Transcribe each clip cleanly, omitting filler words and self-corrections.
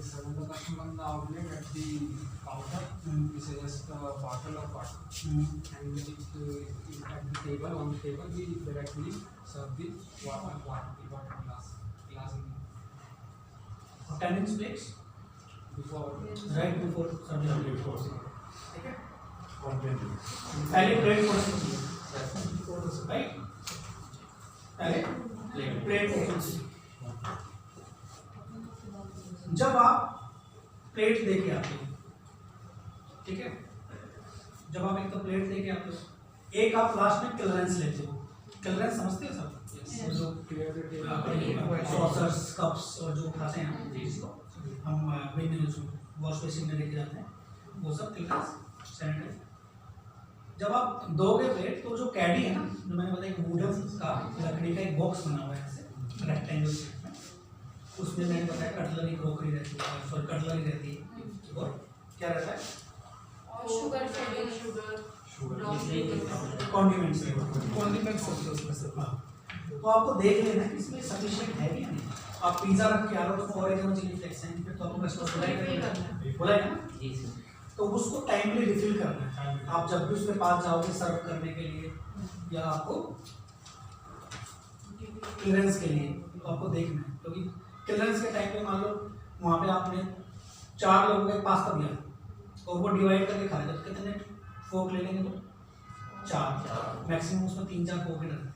When the customer on the outlet at the counter, we suggest a bottle of water, and at the table, on the table, we directly serve the water glass in 10 inch plates before. right before serving. ठीक है, पहले plate portion, right, पहले plate portion. जब आप plate लेके आते हो, ठीक है, जब आप एक तो प्लेट लेके आते हो, एक आप लास्ट में क्लियरेंस लेते हो। क्लियरेंस समझते हो सब? जो सॉसर्स, कप्स और जो खाते हैं जिसको हम वॉश बेसिन में लेके जाते हैं, वो सब क्लियरेंस सैनिटाइज। जब आप दोगे प्लेट तो जो कैडी है ना, जो मैंने बताया एक वुडन का लकड़ी का एक बॉक्स बना हुआ है ऐसे रेक्टेंगल शेप में, उसमें मैंने बताया कटलरी क्रोकरी रहती है, सॉरी कटलरी रहती है, और क्या रहता है शुगर कॉन्डिमेंट्स उसमें से। तो आपको देख लेना कि इसमें सफिशिएंट है या नहीं। आप पिज्जा रख के आ रहे हो तो ऑरिगेनो चिली फ्लेक्स है, फिर तो आपको कस्टमर बोला है ना, तो उसको टाइमली रिफिल करना है। आप जब भी उसके पास जाओगे सर्व करने के लिए या आपको क्लियरेंस के लिए, तो आपको देखना है, क्योंकि क्लियरेंस के टाइम पे मान लो वहाँ पे आपने 4 लोगों के पास्ता दिया और वो डिवाइड करके खा रहे, कितने फोक ले लेंगे? तो 4 मैक्सिमम, उसमें 3-4 फोक ही डलते,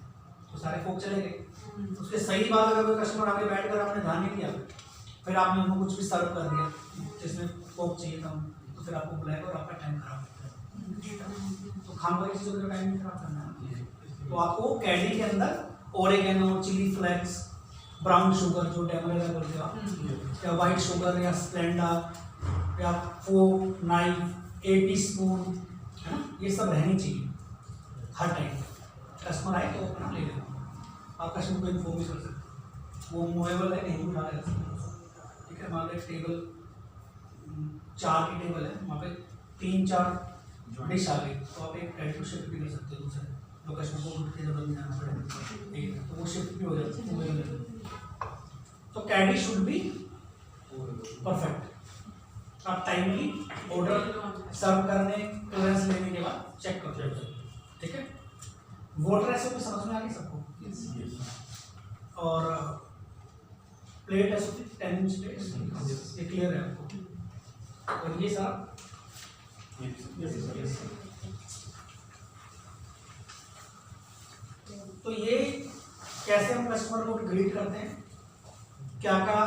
तो सारे फोक चले गए। उसके सही बात, अगर कोई कस्टमर आके बैठ कर आपने ध्यान नहीं दिया, फिर आपने उनको कुछ भी सर्व कर दिया जिसमें फोक चाहिए था, तो फिर आपको बुलाएगा और आपका टाइम खराब होगा। तो खाने वाली चीज़ों का टाइम नहीं खराब करना है। तो आपको कैडी के अंदर oregano, chilli flakes, brown sugar जो डेमोरेगा बोलते हो आप, या वाइट शुगर या स्प्लेंडा या फोक, नाइफ, एक टीस्पून, है ना, ये सब रहनी चाहिए हर टाइम। कस्टमर आए तो अपना ले लेना, आप कस्टमर को इन्फॉर्म भी कर सकते हो, वो मूवेबल है नहीं उठा ले सकते। ठीक है, मान लो टेबल 4 की टेबल है, वहाँ पे 3-4 डिश आ गई, तो आप एक कैडी को शिफ्ट भी कर सकते हो दूसरे, तो कस्टमर को उठ के जब नहीं जाना पड़ेगा, ठीक है, तो वो शिफ्ट भी हो जाती है मूवेबल। तो कैडी शुड बी परफेक्ट। आप टाइमली ऑर्डर सर्व करने, क्लियरेंस लेने के बाद चेक कर लो, ठीक है। वाटर एसओपी समझ में आ गई सबको? और प्लेट एसओपी 10 इंच प्लेट, ये क्लियर है आपको? और ये सारा तो ये कैसे हम कस्टमर को ग्रीट करते हैं, क्या क्या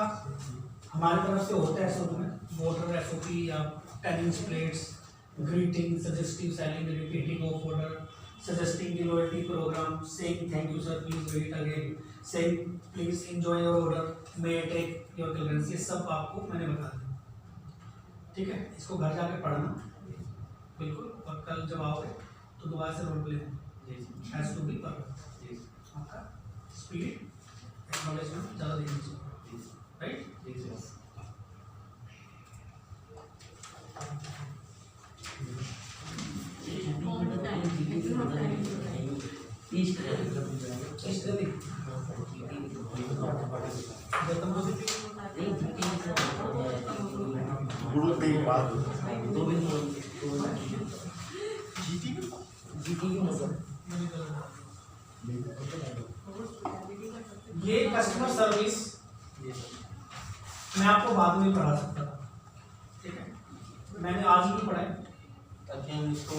हमारी तरफ से होता है एसओपी में, वाटर एसओपी या 10 inch plates, greeting, suggestive selling, repeating of order, suggesting the loyalty program, saying thank you sir, please wait again, saying please enjoy your order, may I take your clearance, ये सब आपको मैंने बता दिया, ठीक है। इसको घर जाके पढ़ना बिल्कुल, और कल जब आओगे तो दोबारा से role play has to be perfect. आपका स्पीड एक्नॉलेजमेंट ज़्यादा देनी चाहिए, राइट। ये कस्टमर सर्विस मैं आपको बाद में पढ़ा सकता था, ठीक है, मैंने आज ही पढ़ा है ताकि हम इसको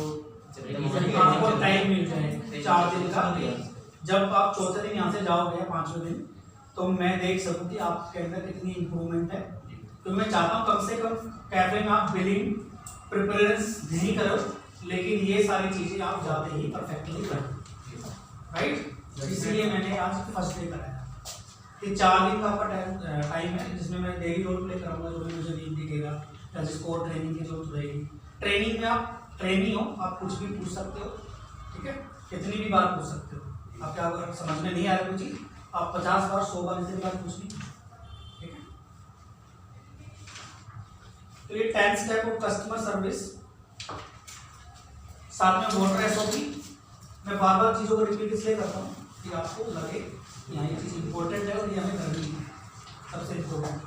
आपको टाइम मिल जाए 4 दिन का। जब आप 4थे दिन यहाँ से जाओगे या 5वें दिन, तो मैं देख सकूँ कि आपके अंदर कितनी इम्प्रूवमेंट है। तो मैं चाहता हूँ कम से कम कैफे में आप बिलिंग प्रिपरेशंस नहीं करो, लेकिन ये सारी चीज़ें आप जाते ही परफेक्टली करो, राइट। इसलिए मैंने आज फर्स्ट डे कराया। ये 4 दिन का आपका टाइम है, जिसमें मैं डेली रोल प्ले कराऊंगा, जो भी मुझे नीड दिखेगा या जिसको ट्रेनिंग की जरूरत रहेगी। ट्रेनिंग में आप ट्रेनी हो, आप कुछ भी पूछ सकते हो, ठीक है, कितनी भी बार पूछ सकते हो। आप क्या अगर समझ में नहीं आ रहा कोई चीज़, आप 50 बार 100 बार जितनी बार पूछ ली, ठीक है। तो ये 10 स्टेप ऑफ कस्टमर सर्विस, साथ में वाटर एसओपी। मैं बार बार चीज़ों को रिपीट इसलिए करता हूँ कि आपको लगे यहाँ ये चीज़ इंपॉर्टेंट है और ये हमें करनी है, सबसे इम्पोर्टेंट,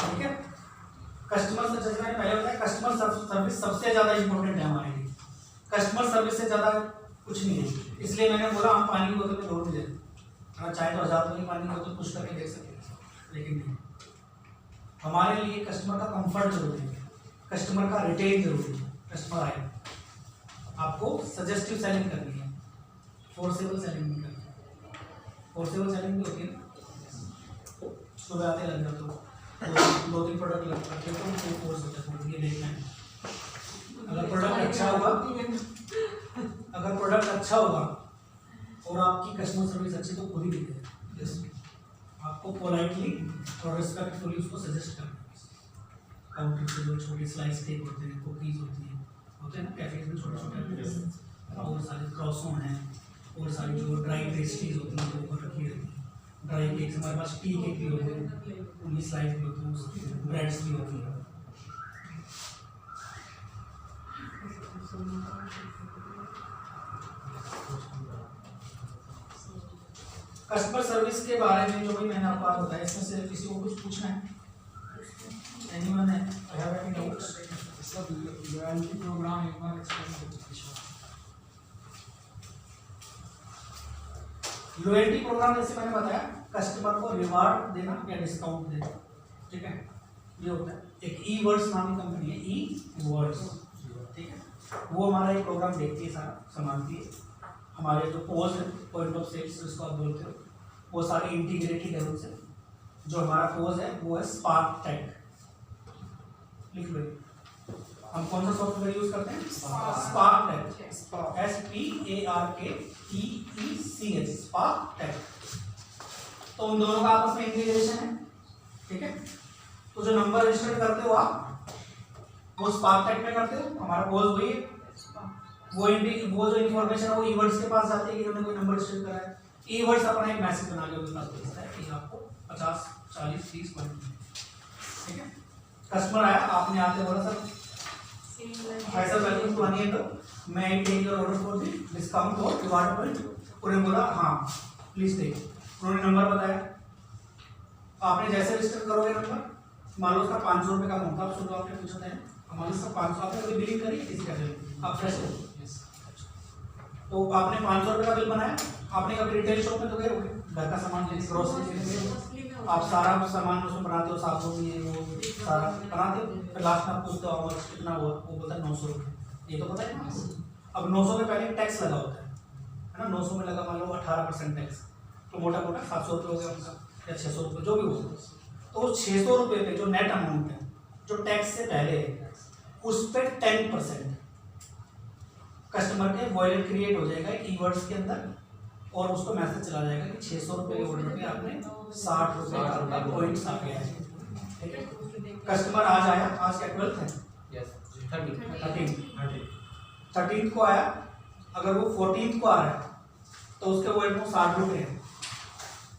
ठीक है। कस्टमर से, जैसे मैंने पहले बताया, कस्टमर सर्विस सबसे ज़्यादा इंपॉर्टेंट है हमारे लिए। कस्टमर सर्विस से ज़्यादा कुछ नहीं है, इसलिए मैंने बोला हम पानी की बोतल में जोड़ नहीं देते। अगर चाहे तो 1000 रुपये की पानी की बोतल पुश करके दे सकते, लेकिन नहीं। हमारे लिए कस्टमर का कंफर्ट जरूरी है, कस्टमर का रिटेन जरूरी है। कस्टमर आए, आपको सजेस्टिव सेलिंग करनी है, फोर्सेबल सेलिंग नहीं करनी है। फोर्सेबल सेलिंग भी होती है ना, सुबह आते लग जाते हो, 2-3 प्रोडक्ट लगते हैं तो फोर्स होता है, ये देखना है। अगर प्रोडक्ट अच्छा होगा, अगर प्रोडक्ट अच्छा होगा और आपकी कस्टमर सर्विस अच्छी, तो खुद ही दिखेगा। आपको पोलाइटली और रिस्पेक्टफुली उसको सजेस्ट करना है। काउंटर पे जो छोटे स्लाइस केक होते हैं, कुकीज़ होती हैं, होते हैं ना कैफे में छोटे छोटे, और सारे क्रॉसोन हैं, और सारी जो ड्राई पेस्ट्रीज होती हैं वो ऊपर रखी रहती हैं। ड्राई केक्स हमारे पास टी केक भी होते हैं, उनकी स्लाइस भी होती हैं, ब्रेड्स भी होती हैं। कस्टमर सर्विस के बारे में जो भी मैंने आपको बात बताया, इसमें से किसी को कुछ पूछना है? Anyone have any doubts? Sir loyalty program एक बार एक्सप्लेन करिए। लॉयल्टी प्रोग्राम जैसे मैंने बताया, कस्टमर को रिवार्ड देना या डिस्काउंट देना, ठीक है, ये होता है। एक ई वर्ड्स नाम की कंपनी है, ई वर्ड्स, ठीक है, वो हमारा एक प्रोग्राम देखती है, सारा संभालती है। हमारे जो पोज है, पॉइंट ऑफ सेल्स जिसको आप बोलते हो, वो सारे इंटीग्रेटेड है उनसे। जो हमारा पोज है वो है स्पार्क टेक, लिख लो। हम कौन सा सॉफ्टवेयर यूज करते हैं? Spark Tech, SPARKTEECH, Spark Tech. तो उन दोनों का आपस में इंटीग्रेशन है, ठीक है। तो जो नंबर रजिस्टर करते हो आप, वो स्पार्क टेक में करते हो। हमारा पोज वही है, वो जो इन्फॉर्मेशन है वो ईवर्ड्स के पास जाती है कि उन्होंने कोई नंबर रजिस्टर करा है। ईवर्ड्स अपना एक मैसेज बना के उनके पास भेजता है कि आपको 50, 40, 30 पॉइंट, ठीक है। कस्टमर आया, आपने आते बोला सर ऐसा वेलकम टू हनी एंड मैं take your order for the discount और रिवार्ड पॉइंट। उन्होंने बोला हाँ प्लीज टेक, उन्होंने नंबर बताया। आपने जैसे रजिस्टर करोगे नंबर, मान लो उसका 500 रुपये का अमाउंट, आप सुनो, आपने पूछा था हमारे इसका 500, आपने कोई बिलिंग करी किसी का, आप फ्रेश हो, तो आपने 500 रुपये का बिल बनाया। आपने कभी रिटेल शॉप में तो गए होंगे, घर का सामान ग्रोसरी लेने, आप सारा सामान उसमें बनाते हो, साबुन ये वो सारा बनाते हो, फिर लास्ट में आप पूछते हो और कितना हुआ, वो बोलता है 900 रुपये, ये तो पता है ना। अब 900 में पहले टैक्स लगा होता है ना, 900 में लगा मान लो 18% टैक्स, तो मोटा मोटा 700 रुपये हो गया उनका, या 600 रुपये जो भी हो। तो 600 रुपये पे जो नेट अमाउंट है जो टैक्स से पहले है, उस पर 10% कस्टमर के वॉलेट क्रिएट हो जाएगा कीवर्ड्स के अंदर, और उसको मैसेज चला जाएगा कि 600 रुपये के ऑर्डर पे आपने 60 रुपये का पॉइंट्स आ गया है, ठीक है। कस्टमर आज आया, आज क्या 12th है, 13th को आया, अगर वो 14th को आ रहा है तो उसके वॉलेट में 60 रुपये है,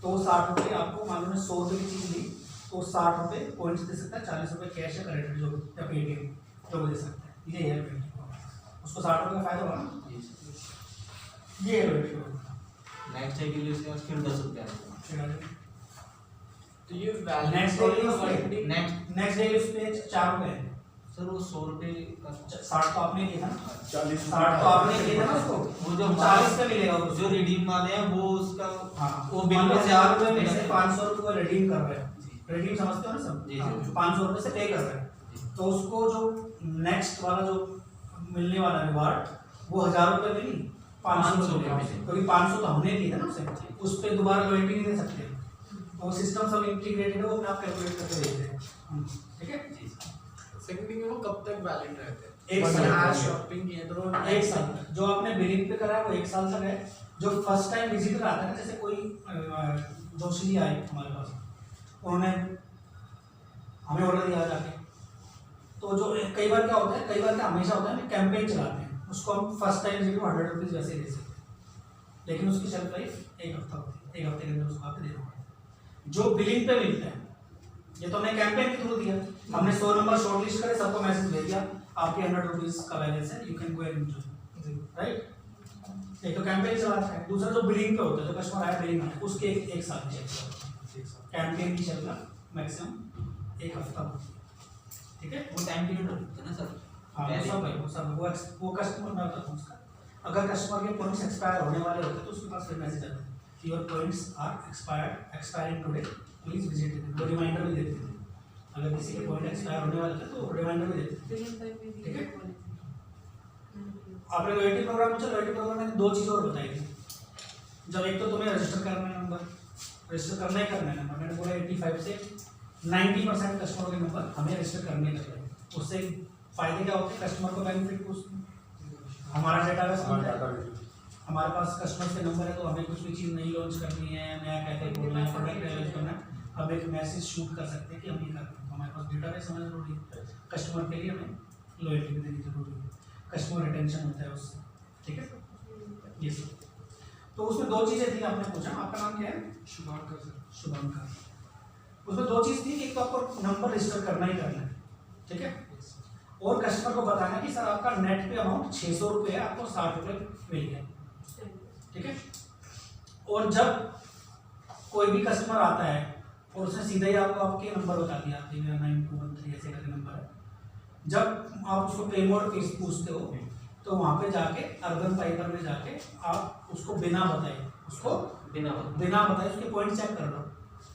तो 60 रुपये आपको मान लो 100 रुपये की चीज़ ली तो 60 रुपये पॉइंट्स दे सकता है, 40 रुपये कैश या क्रेडिट जो या पेटीएम जो दे सकता है, ये है उसको 60 रुपये का फायदा होगा ना, ये है। नेक्स्ट डे के लिए उसके पास फिर 10 रुपये तो ये नेक्स्ट डे उस पे 4 रुपये है सर, वो 100 रुपये का 60 तो आपने लिया ना, 40 तो आपने लिया ना उसको, वो जो 40 का मिलेगा जो रिडीम वाले हैं वो उसका हाँ, वो वो बिल में से 1000 रुपये में से 500 रुपये रिडीम कर रहे हैं, रिडीम समझते हो ना सब, जी, जी। 500 रुपये से पे कर रहे हैं, तो उसको जो नेक्स्ट वाला जो मिलने वाला रिवार्ड वो 1000 रुपये में नहीं 500 रुपये में, क्योंकि 500 तो हमने दिए था ना उसे, उस पर दोबारा लॉयल्टी नहीं दे सकते, तो वो सिस्टम सब इंटीग्रेटेड है, वो अपने आप कैलकुलेट करके देते हैं, ठीक है। सेकंड थिंग है वो कब तक वैलिड रहते हैं? एक साल। आज शॉपिंग किए तो एक साल तक जो आपने बिलिंग पे करा है वो 1 साल तक है। जो फर्स्ट टाइम विजिटर आता है ना, जैसे कोई जोशी जी आए हमारे पास, उन्होंने हमें ऑर्डर दिया जाके, तो जो कई बार क्या होता है, कई बार क्या हमेशा होता है, कैंपेन चलाते हैं, उसको हम फर्स्ट टाइम विजिटर 100 रुपीज़ वैसे ही दे सकते हैं, लेकिन उसकी शेल्फ लाइफ 1 हफ्ता होती है, 1 हफ्ते के अंदर उसको आपको देना होगा। जो बिलिंग पे मिलता है, ये तो हमने कैंपेन के थ्रू दिया, हमने 100 नंबर शॉर्ट लिस्ट करे, सबको मैसेज भेज दिया आपके 100 रुपीज़ का बैलेंस है, you can go and enjoy, right. एक तो कैंपेन चलाता है, दूसरा जो बिलिंग पे होता है, जो कस्टमर आया बिलिंग में, उसके एक साल की शेल्फ, कैंपेन की शेल्फ मैक्सिमम 1 हफ्ता होती है। ठीक है। वो टाइम पीरियड होता है ना सर? हाँ वो सब वो कस्टमर में होता है उसका। अगर कस्टमर के पॉइंट्स एक्सपायर होने वाले होते तो उसके पास फिर मैसेज आता है your points are expiring today please visit it, वो रिमाइंडर भी देते थे। अगर किसी के पॉइंट एक्सपायर होने वाले थे तो रिमाइंडर भी देते थे, ठीक है। आपने लॉयल्टी प्रोग्राम में लॉयल्टी प्रोग्राम में दो चीज़ और बताई थी। जब एक तो तुम्हें रजिस्टर करना है नंबर, रजिस्टर करना ही करना है नंबर, मैंने बोला 85 से 90% कस्टमर के नंबर हमें रजिस्टर करने का है। उससे फायदे क्या होते हैं, कस्टमर को बेनिफिट, हमारा डेटाबेस बनता है, हमारे पास कस्टमर के नंबर है तो हमें कुछ भी चीज़ नई लॉन्च करनी है, नया कैफे खोलना है, प्रोडक्ट लॉन्च करना है, हम एक मैसेज शूट कर सकते हैं कि हम ये कर रहे हैं। हमारे पास डेटाबेस होना जरूरी है, कस्टमर के लिए हमें लॉयल्टी भी देनी जरूरी है, कस्टमर रिटेंशन होता है उससे, ठीक है। ये सब तो उसमें दो चीज़ें थी। आपने पूछा आपका नाम क्या है? शुभांकर सर। शुभंकर। उसमें दो चीज़ थी, एक तो आपको नंबर रजिस्टर करना ही करना है, ठीक है, और कस्टमर को बताना कि सर आपका नेट पे अमाउंट 600 रुपये है, आपको 60 रुपये मिल गया, ठीक है। और जब कोई भी कस्टमर आता है और उसने सीधा ही आपको आपके नंबर बता दिया, आपके 9213 ऐसे करके नंबर है, जब आप उसको पे मोड फीस पूछते हो तो वहाँ पे जाके अर्बन फाइबर में जाके आप उसको बिना बताए उसके पॉइंट चेक कर लो।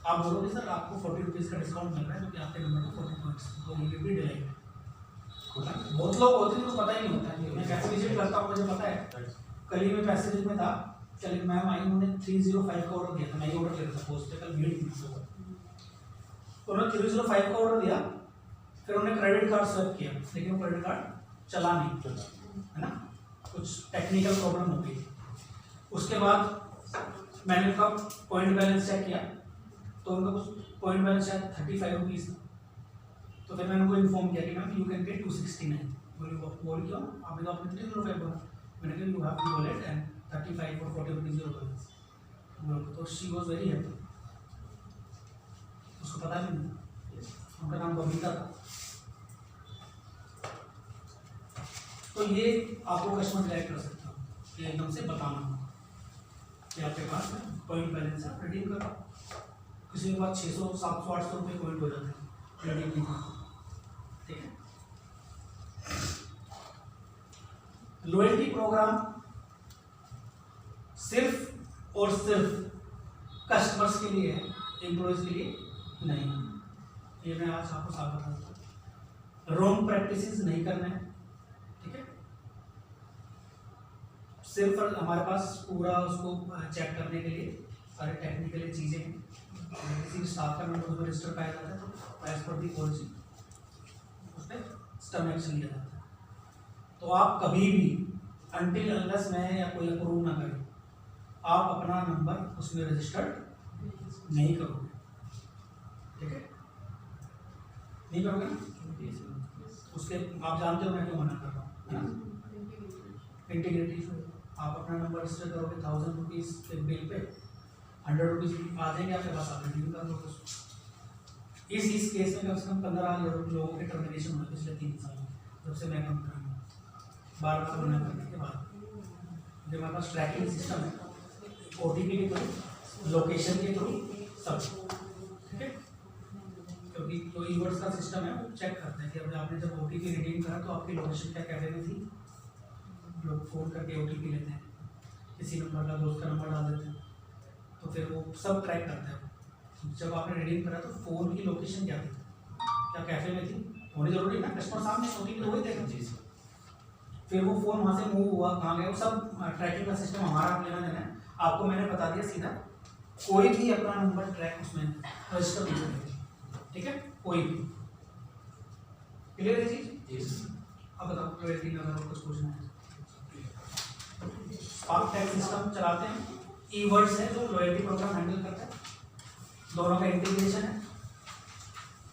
आप बोलोगे सर आपको 40 रुपीज़ का डिस्काउंट मिल रहा है क्योंकि आपके नंबर को 40 पॉइंट्स, तो ये भी डिलीट है। बहुत लोग होते हैं तो पता ही नहीं होता है। मैं कैसे विजिट करता हूँ, मुझे पता है। कल ही मैं पैसेज में था, चलिए मैम आई, उन्होंने 305 का ऑर्डर दिया था, मैं ही ऑर्डर ले रहा था पोस्ट पे, कल भीड़ थी, तो उन्होंने 305 का ऑर्डर दिया, फिर उन्होंने क्रेडिट कार्ड स्वैप किया, लेकिन वो क्रेडिट कार्ड चला नहीं, है ना, कुछ टेक्निकल प्रॉब्लम हो गई। उसके बाद मैंने उनका पॉइंट बैलेंस चेक किया तो उनका कुछ पॉइंट बैलेंस शायद 35 रुपीज़ था। तो फिर मैंने उनको इन्फॉर्म किया कि मैम यू कैन गेट 269। बोली क्यों, आपने तो आपने 305 बोला। मैंने कहा you have to wallet and 35 और 40 रुपीज़ योर बैलेंस। तो शी वॉज वेरी हैप्पी, उसको पता नहीं, उनका नाम बबीता था। तो ये आपको कस्टमर डायरेक्ट कर सकता हूँ, ये एकदम से बताना कि आपके पास पॉइंट बैलेंस है, रिडीम करो। किसी के पास 600 700 800 रुपये पॉइंट हो जाते हैं रिडीम नहीं करो, ठीक है। लॉयल्टी प्रोग्राम सिर्फ और सिर्फ कस्टमर्स के लिए है, एम्प्लॉयज के लिए नहीं। ये मैं आज आपको साफ बता देता हूँ। रॉन्ग प्रैक्टिसेस नहीं करना है, ठीक है। सिर्फ हमारे पास पूरा उसको चेक करने के लिए सारे टेक्निकली चीज़ें हैं। किसी भी स्टाफ का नंबर उसमें रजिस्टर पाया जाता है तो एज पर दी पॉलिसी उस पर स्टर्म एक्शन लिया जाता है। तो आप कभी भी अनटिल अनलेस मैं या कोई अप्रूव ना करें, आप अपना नंबर उसमें रजिस्टर्ड नहीं करोगे, ठीक है, नहीं करोगे ना। उसके आप जानते हो मैं क्यों मना कर रहा हूँ, है ना। इंटीग्रिटी, आप अपना नंबर रजिस्टर करोगे 1000 रुपीज़ के बिल पे 100 रुपीज़ आ जाएंगे आपके पास, आप रिडीम कर दोगे। इस केस में कम से कम 15 लोगों के टर्मिनेशन हुए पिछले 3 साल में, जब से मैं काम कर रहा हूँ, बार मना करने के बाद। जो हमारे पास ट्रैकिंग सिस्टम है, OTP के थ्रू, लोकेशन के थ्रू, सब, ठीक है। क्योंकि जो ईवर्ड्स का सिस्टम है वो चेक करता है कि अब आपने जब OTP रिडीम करा तो आपकी लोकेशन क्या कैफे में थी। लोग फ़ोन करके OTP लेते हैं, किसी नंबर का, दोस्त का नंबर डाल देते हैं, तो फिर वो सब ट्रैक करता है। जब आपने रिडीम करा तो फ़ोन की लोकेशन क्या थी, क्या कैफे में थी, होनी जरूरी है ना, कस्टमर सामने OTP तो वही देगा जी। फिर वो फ़ोन वहाँ से मूव हुआ कहाँ गया, वो सब ट्रैकिंग का सिस्टम हमारा लेना देना है। आपको मैंने बता दिया सीधा, कोई भी अपना नंबर ट्रैक उसमें रजिस्टर नहीं करेगा, ठीक है, कोई भी। क्लियर है चीज? अब बताओ क्लियरिटी में अगर कुछ पूछना है। स्पार्क टैग सिस्टम चलाते हैं, ईवर्ड्स है जो लॉयल्टी प्रोग्राम हैंडल करता है, दोनों का इंटीग्रेशन है,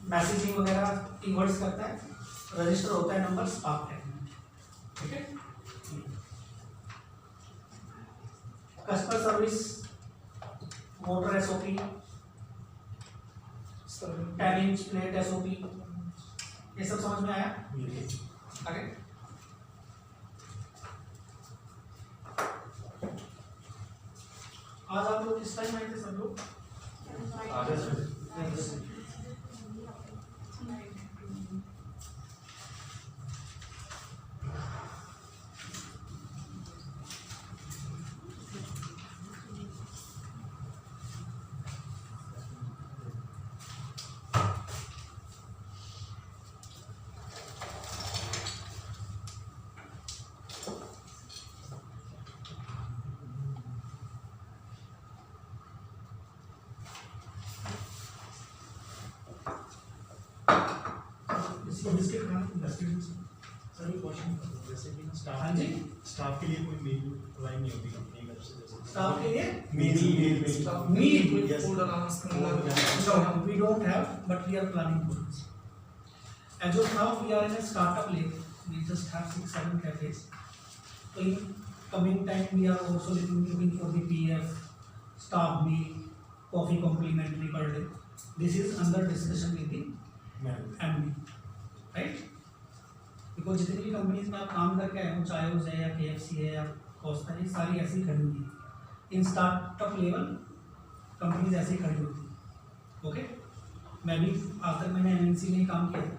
मैसेजिंग वगैरह ईवर्ड्स करता है, रजिस्टर होता है नंबर स्पार्क टैग में, ठीक है। Customer service, motor SOP, 10 inch plate SOP, ये सब समझ में आया? आगे आज आप लोग किस टाइम आए थे सब लोग? इसको बिस्किट खाना बिस्किट सर एक क्वेश्चन जैसे कि ना स्टाफ हाँ जी। स्टाफ के लिए कोई मील प्रोवाइड नहीं होती कंपनी की तरफ से जैसे स्टाफ के लिए मील meal Yes. Food allowance no we don't have but we are planning for this. As of now we are in a startup level. We just have 6-7 cafes. So in coming time we are also looking for the PF, staff meal, coffee complimentary per day. This is under discussion with the MD, right? Because जितनी भी companies में आप काम करके आए हो, चाहे उस है या KFC है या कोस्टा है, सारी ऐसी खड़ी हुई है। इन स्टार्टअप लेवल कंपनीज ऐसी खड़ी होती है। ओके, मैं भी आज तक मैंने MNC में ही काम किया था,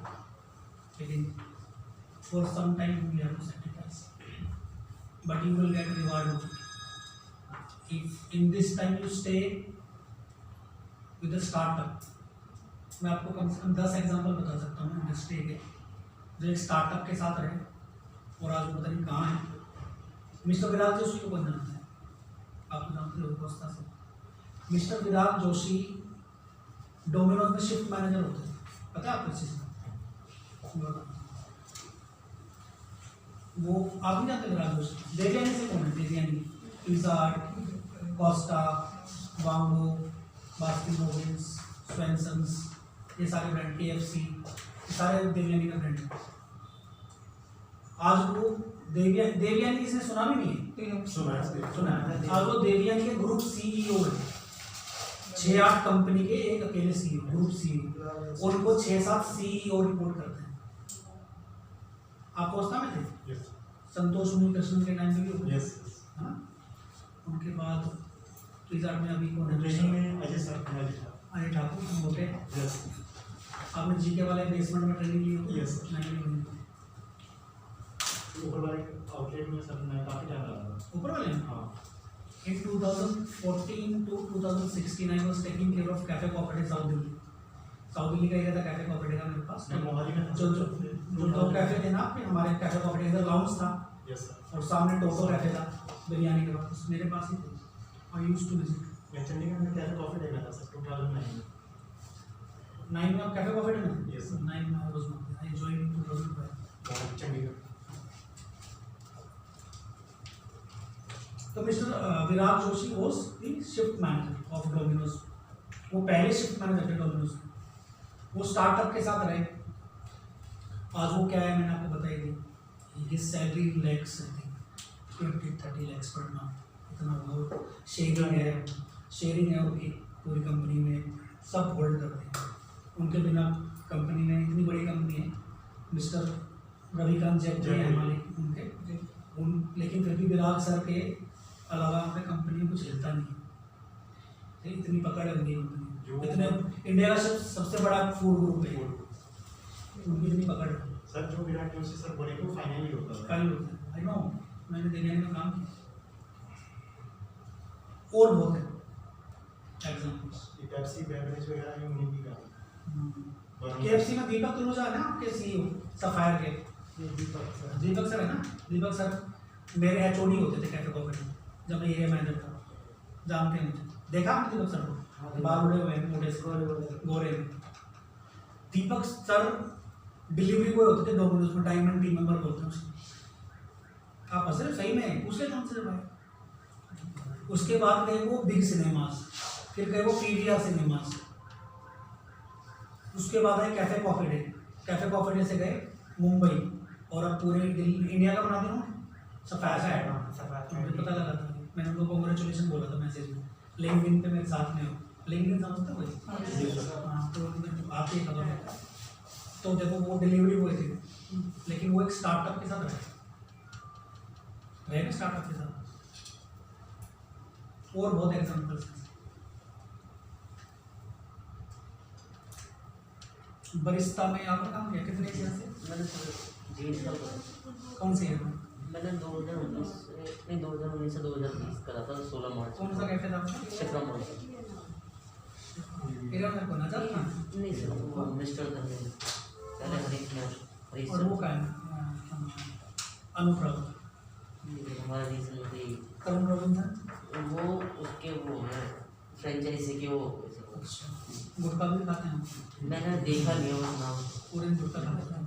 लेकिन for some time we have to sacrifice, but you will get reward of it if in this time you stay with the startup. मैं आपको कम से कम 10 एग्जांपल बता सकता हूँ इंडस्ट्री के जो एक स्टार्टअप के साथ रहे और आज वो पता नहीं कहाँ है। मिस्टर विराट जोशी को कौन जानता है? आप तो जानते हो कोस्टा से। मिस्टर विराट जोशी डोमिनोज में शिफ्ट मैनेजर होते हैं, पता है आपको इस चीज़ का? वो आप नहीं जानते विराट जोशी? देवयानी से कौन है? देवयानी, पिज़्ज़ा हट, कोस्टा, वांगो, बास्किन रॉबिन्स, स्वेंसन्स, ये सारे ब्रांड, KFC, सारे देवयानी का ब्रांड है। आज वो देवयानी किसने सुना भी नहीं है? सुना है। आज वो देवयानी के ग्रुप CEO है। 6-8 कंपनी के एक अकेले CEO, ग्रुप CEO, और उनको 6-7 CEO रिपोर्ट करते हैं। आप कोस्टा में थे? यस संतोष कृष्ण के टाइम में भी यस हाँ, उनके बाद पिज़्ज़ा में अभी कौन है? ट्रेनिंग में अजय सर अजय ठाकुर हम होते हैं। यस आपने GK वाले बेसमेंट में ट्रेनिंग ली होगी? Yes. नहीं, ऊपर वाले आउटलेट में सर मैं काफ़ी टाइम लगा ऊपर वाले में? हाँ In 2014 to 2016, I was taking care of Cafe Cooperative South Delhi. South Delhi का एरिया था कैफे कोऑपरेटिव का मेरे पास। मैं मोहाली में था। जो जो जो दो कैफे थे ना आपके, हमारे कैफे कोऑपरेटिव का लाउंज था यस सर और सामने टोटो कैफे था बिरयानी के पास, मेरे पास ही थे। I used to visit. मैं चंडीगढ़ में कैफे कॉफी देखा था सर 2009 में 9 में आप कैफे कोऑपरेटिव में? Yes, sir. 9 में I was not, I joined in 2005। Chandigarh. तो mister Virat Joshi was the shift manager of Domino's. वो पहले शिफ्ट मैनेजर थे डोमिनोज में। वो स्टार्टअप के साथ रहे। आज वो क्या है मैंने आपको बताई दी। His salary lakhs I think 20-30 lakhs पर मंथ, इतना वो शेयरिंग है उनकी पूरी कंपनी में, सब होल्ड करते हैं। उनके बिना कंपनी में, इतनी बड़ी कंपनी है, मिस्टर रविकांत जैन है मालिक उनके, लेकिन फिर भी विराट सर के अलावा अपने कंपनी में कुछ हिलता नहीं है। इतनी पकड़ है उनकी कंपनी, इतने इंडिया का सबसे बड़ा फूड ग्रुप है, उनकी इतनी पकड़ है। सर जो विराट जोशी सर बोले तो फाइनली होता है। कल होता है, आई नो, मैंने देवयानी में काम किया और बहुत है एग्जाम्पल्स। ये पेप्सी बेवरेज वगैरह में उन्हीं की काम। KFC में दीपक तलूजा है ना आपके CEO सफायर के? दीपक सर है ना? दीपक सर मेरे HOD होते थे कैफे कोऑपरेटिव जब मैं एरिया मैनेजर था, जानते हैं मुझे। देखा आपने दीपक सर को? बाल उड़े हुए हैं, मोटे से गोरे में। दीपक सर डिलीवरी बॉय होते थे डोमिनोज में, डायमंड टीम मेंबर बोलते हैं उसको। आप हंस रहे सही में, पूछ लेते हमसे भाई। उसके बाद गए वो बिग सिनेमास, फिर गए वो PVR सिनेमास, उसके बाद आए cafe coffee day. Cafe coffee day से गए मुंबई, और अब पूरे इंडिया का बना दिया उन्होंने। सफायर का है, मुझे पता लगा था, मैंने उनको कॉन्ग्रेचुलेशन बोला था मैसेज में। लिंक्डइन पे मेरे साथ में हो, लिंक्डइन समझते हो भाई? हाँ, तो आपकी खबर है। तो देखो वो डिलीवरी बॉय थे, लेकिन वो एक स्टार्टअप के साथ रहे ना, स्टार्टअप के साथ। और बहुत एग्जाम्पल्स हैं। बरिस्ता में आपने काम किया कितने ईयर से? मैंने जीन्स का करा। कौन सी है? मैंने 2019 से 2020 करा था, 16 मार्च कौन सा कैफे था आपका? शिप्रा मॉल। इधर मेरे को नजर था। नहीं सर, वो मिस्टर धर्मेंद्र, पहले हरीश और वो सर, का है अनुप्रभ, हमारा रीजन कोई करुण रविंद्रन। वो उसके वो है फ्रेंचाइजी के वो। गुटखा भी खाते हैं? मैंने देखा नहीं है वो नाम। पूरे गुटखा खाते हैं।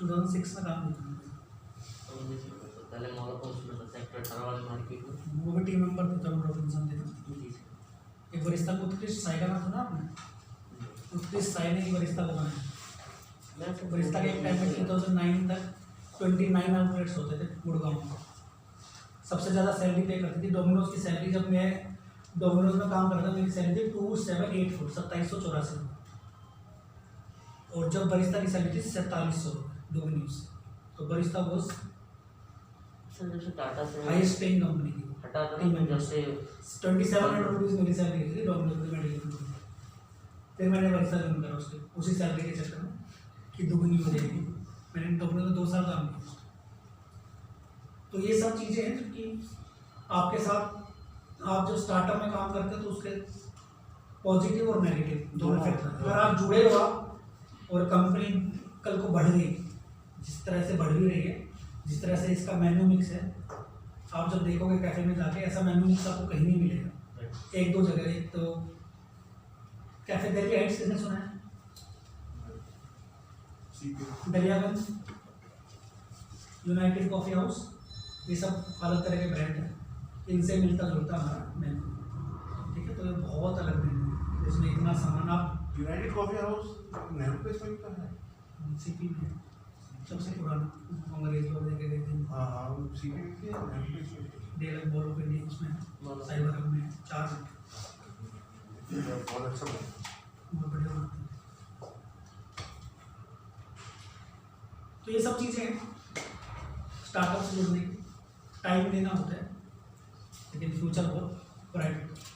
2006 में काम किया मैंने। तो पहले मॉल पहुंचना था सेक्टर 18 वाले मार्केट में। वो भी टीम मेंबर थे, तरुण रॉबिन्सन थे। जी सर। एक बरिस्ता को उत्कृष्ट साई का नाम सुना आपने? उत्कृष्ट साई ने एक बरिस्ता को बनाया। मैं सर बरिस्ता के एक टाइम में 2009 तक 29 आउटलेट्स होते थे गुड़गांव में। सबसे ज़्यादा सैलरी पे करती थी डोमिनोज की सैलरी। जब मैं डोमिनोज में काम करता था मेरी सैलरी थी 2784 2784 रुपये। और जब बरिस्ता की सैलरी थी 4700 डोमिनोज। तो बरिस्ता वॉज सर जब से टाटा से हाईएस्ट पेइंग कंपनी थी। हटा था ना, जब से 2700 रुपीज़ मेरी सैलरी थी डोमिनोज में मेडिकल में। फिर मैंने बरिस्ता ज्वाइन करा उसके उसी सैलरी के चक्कर में कि दुगनी हो जाएगी। मैंने डोमिनोज में 2 साल काम किया। तो ये सब चीज़ें हैं जो कि आपके साथ आप जब स्टार्टअप में काम करते हैं तो उसके पॉजिटिव और नेगेटिव दोनों इफेक्ट हैं। अगर आप जुड़े हो आप और कंपनी कल को बढ़ गई, जिस तरह से बढ़ भी रही है, जिस तरह से इसका मेन्यू मिक्स है, आप जब देखोगे कैफे में जाके ऐसा मेन्यू मिक्स आपको कहीं नहीं मिलेगा। एक दो जगह, एक तो कैफे दिल्ली हाइट्स किसने सुना है? दरियागंज, यूनाइटेड कॉफ़ी हाउस, ये सब अलग तरह के ब्रांड हैं। इनसे मिलता जुलता हमारा मेन्यू, ठीक है। तो ये बहुत अलग मेन्यू है, इसमें इतना सामान आप United coffee house Nehru place में का है। सीपी में सबसे पुराना अंग्रेज लोग लेके गए थे। हाँ हाँ सीपी के नेहरू प्लेस में डेलक बॉलो के लिए उसमें साइबर हब में 4 बहुत अच्छा बना। बहुत बढ़िया बनाते हैं। तो ये सब चीज़ें हैं स्टार्टअप से जुड़ने की। टाइम देना होता है लेकिन फ्यूचर बहुत ब्राइट है।